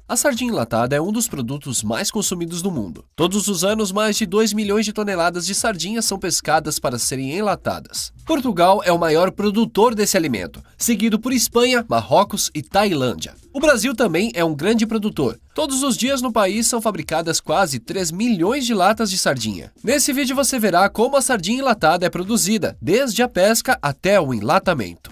A sardinha enlatada é um dos produtos mais consumidos do mundo. Todos os anos, mais de 2 milhões de toneladas de sardinhas são pescadas para serem enlatadas. Portugal é o maior produtor desse alimento, seguido por Espanha, Marrocos e Tailândia. O Brasil também é um grande produtor. Todos os dias no país são fabricadas quase 3 milhões de latas de sardinha. Nesse vídeo você verá como a sardinha enlatada é produzida, desde a pesca até o enlatamento.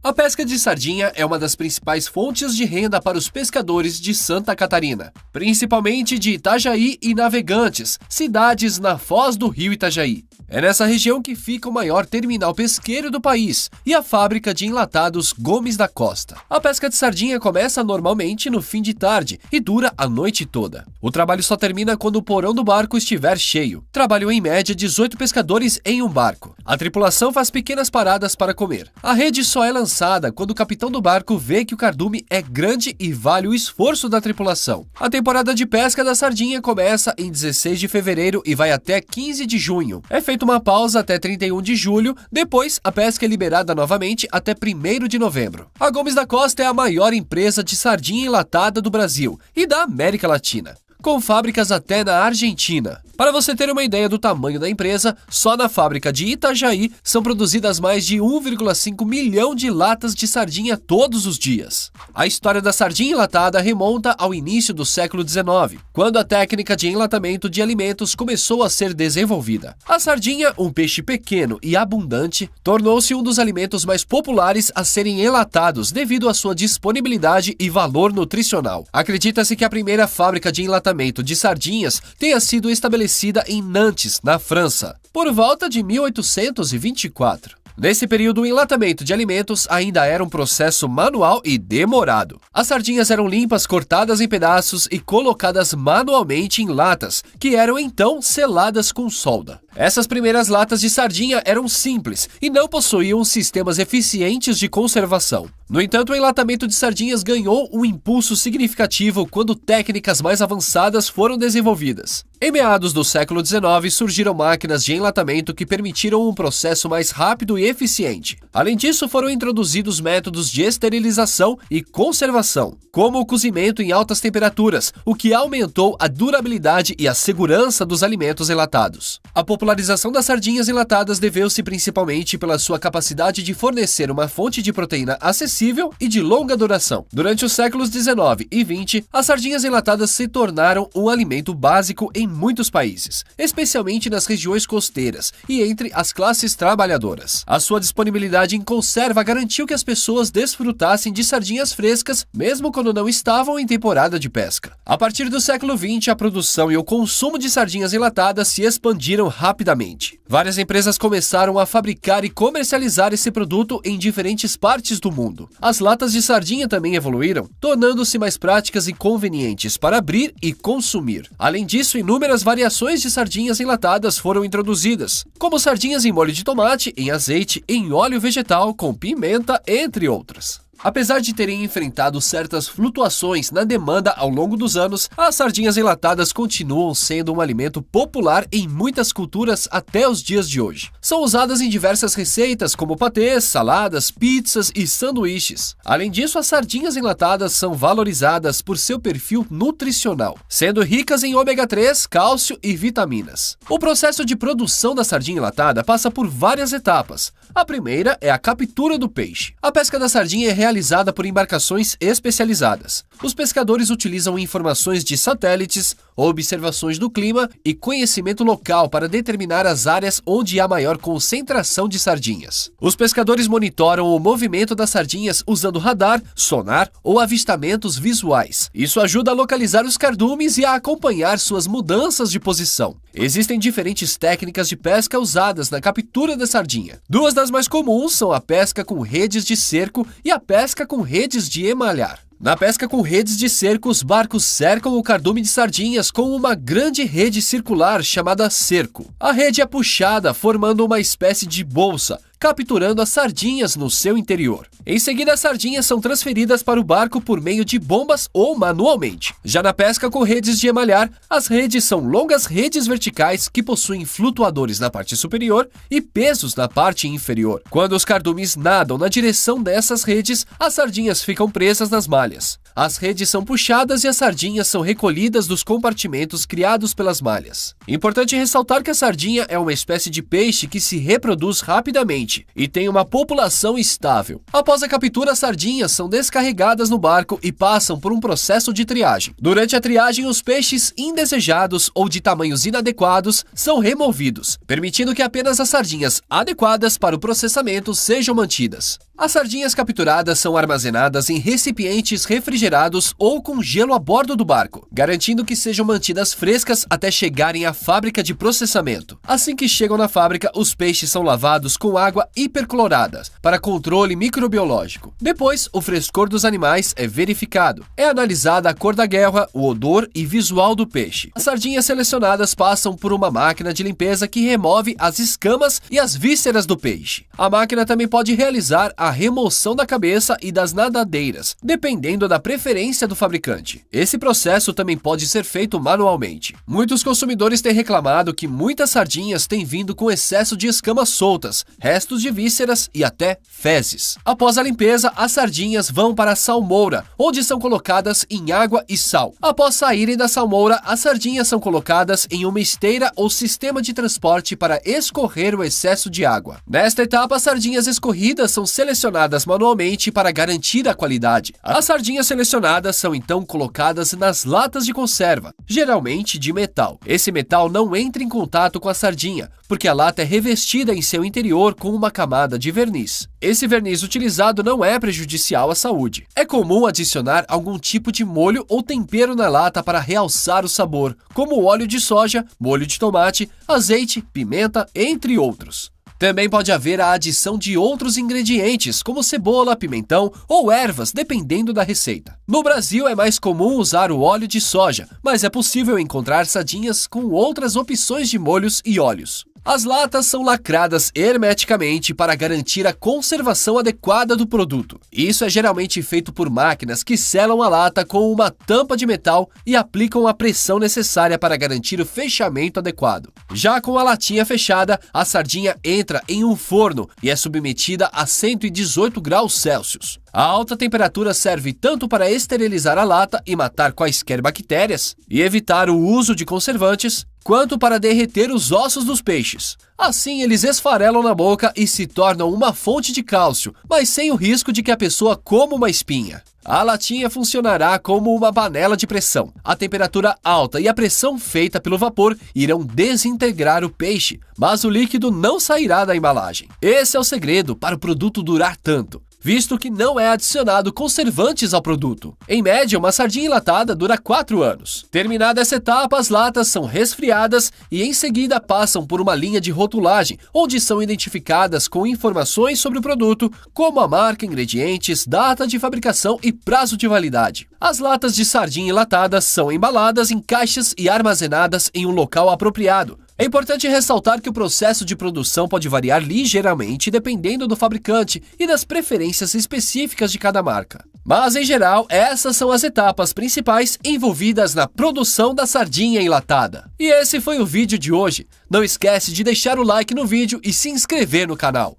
A pesca de sardinha é uma das principais fontes de renda para os pescadores de Santa Catarina, principalmente de Itajaí e Navegantes, cidades na foz do rio Itajaí. É nessa região que fica o maior terminal pesqueiro do país e a fábrica de enlatados Gomes da Costa. A pesca de sardinha começa normalmente no fim de tarde e dura a noite toda. O trabalho só termina quando o porão do barco estiver cheio. Trabalham em média 18 pescadores em um barco. A tripulação faz pequenas paradas para comer. A rede só é lançada quando o capitão do barco vê que o cardume é grande e vale o esforço da tripulação. A temporada de pesca da sardinha começa em 16 de fevereiro e vai até 15 de junho. É feita uma pausa até 31 de julho, depois a pesca é liberada novamente até 1º de novembro. A Gomes da Costa é a maior empresa de sardinha enlatada do Brasil e da América Latina, com fábricas até na Argentina. Para você ter uma ideia do tamanho da empresa, só na fábrica de Itajaí são produzidas mais de 1,5 milhão de latas de sardinha todos os dias. A história da sardinha enlatada remonta ao início do século XIX, quando a técnica de enlatamento de alimentos começou a ser desenvolvida. A sardinha, um peixe pequeno e abundante, tornou-se um dos alimentos mais populares a serem enlatados devido à sua disponibilidade e valor nutricional. Acredita-se que a primeira fábrica de enlatamento de sardinhas tenha sido estabelecida em Nantes, na França, por volta de 1824. Nesse período, o enlatamento de alimentos ainda era um processo manual e demorado. As sardinhas eram limpas, cortadas em pedaços e colocadas manualmente em latas, que eram então seladas com solda. Essas primeiras latas de sardinha eram simples e não possuíam sistemas eficientes de conservação. No entanto, o enlatamento de sardinhas ganhou um impulso significativo quando técnicas mais avançadas foram desenvolvidas. Em meados do século XIX, surgiram máquinas de enlatamento que permitiram um processo mais rápido e eficiente. Além disso, foram introduzidos métodos de esterilização e conservação, como o cozimento em altas temperaturas, o que aumentou a durabilidade e a segurança dos alimentos enlatados. A popularização das sardinhas enlatadas deveu-se principalmente pela sua capacidade de fornecer uma fonte de proteína acessível e de longa duração. Durante os séculos XIX e XX, as sardinhas enlatadas se tornaram um alimento básico em muitos países, especialmente nas regiões costeiras e entre as classes trabalhadoras. A sua disponibilidade em conserva garantiu que as pessoas desfrutassem de sardinhas frescas, mesmo quando não estavam em temporada de pesca. A partir do século XX, a produção e o consumo de sardinhas enlatadas se expandiram rapidamente. Várias empresas começaram a fabricar e comercializar esse produto em diferentes partes do mundo. As latas de sardinha também evoluíram, tornando-se mais práticas e convenientes para abrir e consumir. Além disso, inúmeras variações de sardinhas enlatadas foram introduzidas, como sardinhas em molho de tomate, em azeite, em óleo vegetal, com pimenta, entre outras. Apesar de terem enfrentado certas flutuações na demanda ao longo dos anos, as sardinhas enlatadas continuam sendo um alimento popular em muitas culturas até os dias de hoje. São usadas em diversas receitas, como patês, saladas, pizzas e sanduíches. Além disso, as sardinhas enlatadas são valorizadas por seu perfil nutricional, sendo ricas em ômega 3, cálcio e vitaminas. O processo de produção da sardinha enlatada passa por várias etapas. A primeira é a captura do peixe. A pesca da sardinha é realizada por embarcações especializadas. Os pescadores utilizam informações de satélites, observações do clima e conhecimento local para determinar as áreas onde há maior concentração de sardinhas. Os pescadores monitoram o movimento das sardinhas usando radar, sonar ou avistamentos visuais. Isso ajuda a localizar os cardumes e a acompanhar suas mudanças de posição. Existem diferentes técnicas de pesca usadas na captura da sardinha. Duas das mais comuns são a pesca com redes de cerco e a pesca com redes de emalhar. Na pesca com redes de cerco, os barcos cercam o cardume de sardinhas com uma grande rede circular chamada cerco. A rede é puxada, formando uma espécie de bolsa, capturando as sardinhas no seu interior. Em seguida, as sardinhas são transferidas para o barco por meio de bombas ou manualmente. Já na pesca com redes de emalhar, as redes são longas redes verticais que possuem flutuadores na parte superior e pesos na parte inferior. Quando os cardumes nadam na direção dessas redes, as sardinhas ficam presas nas malhas. As redes são puxadas e as sardinhas são recolhidas dos compartimentos criados pelas malhas. Importante ressaltar que a sardinha é uma espécie de peixe que se reproduz rapidamente e tem uma população estável. Após a captura, as sardinhas são descarregadas no barco e passam por um processo de triagem. Durante a triagem, os peixes indesejados ou de tamanhos inadequados são removidos, permitindo que apenas as sardinhas adequadas para o processamento sejam mantidas. As sardinhas capturadas são armazenadas em recipientes refrigerados ou com gelo a bordo do barco, garantindo que sejam mantidas frescas até chegarem à fábrica de processamento. Assim que chegam na fábrica, os peixes são lavados com água hiperclorada para controle microbiológico. Depois, o frescor dos animais é verificado. É analisada a cor da guelra, o odor e visual do peixe. As sardinhas selecionadas passam por uma máquina de limpeza que remove as escamas e as vísceras do peixe. A máquina também pode realizar a remoção da cabeça e das nadadeiras, dependendo da preferência do fabricante. Esse processo também pode ser feito manualmente. Muitos consumidores têm reclamado que muitas sardinhas têm vindo com excesso de escamas soltas, restos de vísceras e até fezes. Após a limpeza, as sardinhas vão para a salmoura, onde são colocadas em água e sal. Após saírem da salmoura, as sardinhas são colocadas em uma esteira ou sistema de transporte para escorrer o excesso de água. Nesta etapa, as sardinhas escorridas são selecionadas manualmente para garantir a qualidade. As sardinhas selecionadas são então colocadas nas latas de conserva, geralmente de metal. Esse metal não entra em contato com a sardinha, porque a lata é revestida em seu interior com uma camada de verniz. Esse verniz utilizado não é prejudicial à saúde. É comum adicionar algum tipo de molho ou tempero na lata para realçar o sabor, como óleo de soja, molho de tomate, azeite, pimenta, entre outros. Também pode haver a adição de outros ingredientes, como cebola, pimentão ou ervas, dependendo da receita. No Brasil é mais comum usar o óleo de soja, mas é possível encontrar sardinhas com outras opções de molhos e óleos. As latas são lacradas hermeticamente para garantir a conservação adequada do produto. Isso é geralmente feito por máquinas que selam a lata com uma tampa de metal e aplicam a pressão necessária para garantir o fechamento adequado. Já com a latinha fechada, a sardinha entra em um forno e é submetida a 118 graus Celsius. A alta temperatura serve tanto para esterilizar a lata e matar quaisquer bactérias e evitar o uso de conservantes, quanto para derreter os ossos dos peixes. Assim, eles esfarelam na boca e se tornam uma fonte de cálcio, mas sem o risco de que a pessoa coma uma espinha. A latinha funcionará como uma panela de pressão. A temperatura alta e a pressão feita pelo vapor irão desintegrar o peixe, mas o líquido não sairá da embalagem. Esse é o segredo para o produto durar tanto, visto que não é adicionado conservantes ao produto. Em média, uma sardinha enlatada dura 4 anos. Terminada essa etapa, as latas são resfriadas e em seguida passam por uma linha de rotulagem, onde são identificadas com informações sobre o produto, como a marca, ingredientes, data de fabricação e prazo de validade. As latas de sardinha enlatadas são embaladas em caixas e armazenadas em um local apropriado. É importante ressaltar que o processo de produção pode variar ligeiramente dependendo do fabricante e das preferências específicas de cada marca. Mas, em geral, essas são as etapas principais envolvidas na produção da sardinha enlatada. E esse foi o vídeo de hoje. Não esquece de deixar o like no vídeo e se inscrever no canal.